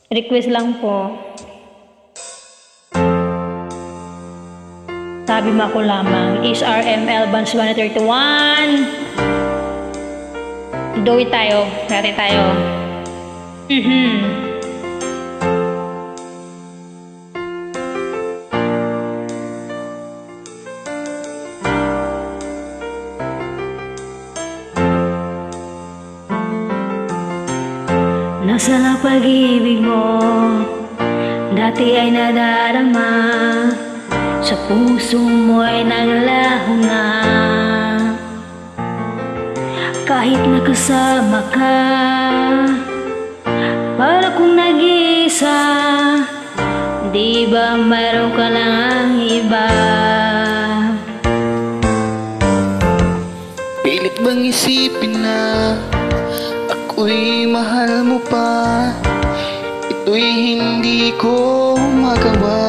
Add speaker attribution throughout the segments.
Speaker 1: Request lang po. Sabi mo ako lamang. HRML Bans 131. Do it tayo. Dati tayo. Nasa na pag-ibig mo, dati ay nadarama, sa puso mo ay naglaho na. Kahit nakasama ka, para kung nag-iisa, di ba mayroon ka lang ang iba?
Speaker 2: Pilit bang isipin na ako'y mahal mo pa? Ito'y hindi ko magawa.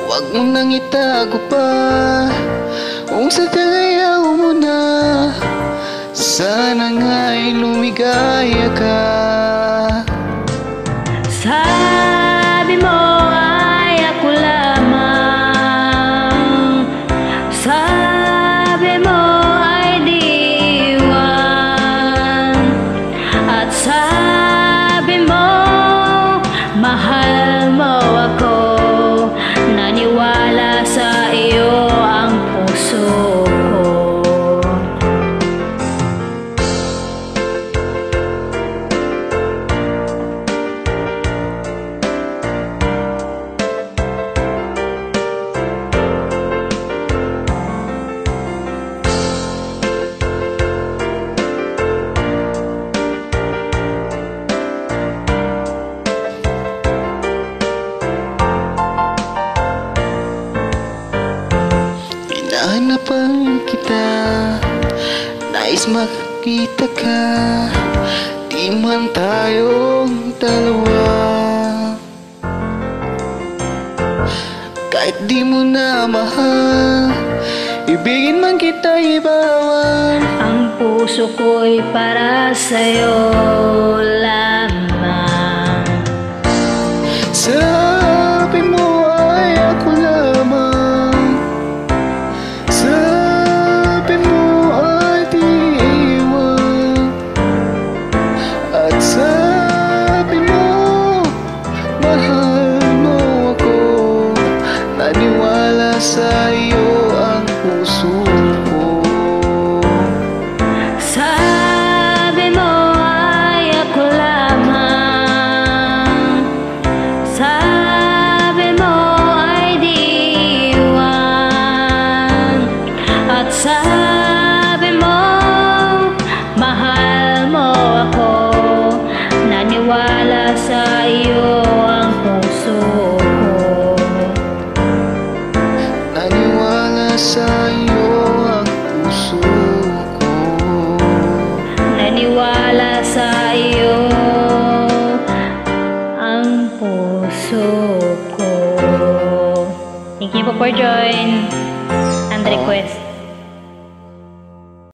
Speaker 2: Huwag mo nang itago pa kung sa tagayaw mo na. Sana nga'y lumigaya ka.
Speaker 1: Sabi mo ay ako lamang, sabi mo ay diwan, at sabi mo mahal mo ako. Naniwala sa iyo ang puso ko.
Speaker 2: Hinapan kita, nais makita ka, di man tayong dalawa. Kahit di mo na mahal, ibigin man kita ibawan.
Speaker 1: Ang puso ko'y para sa'yo lamang.
Speaker 2: Sabi mo ay ako lamang, sabi mo ay di iwan, at sabi mo mahal mo ako. Naniwala sa iyo ang puso ko.
Speaker 1: Sabi mo ay ako lamang, sabi mo ay diwan, at sabi mo mahal mo ako. Naniwala sa iyo ang puso ko.
Speaker 2: Naniwala sa iyo ang puso ko.
Speaker 1: Naniwala sa iyo ang puso ko. Thank you po for join.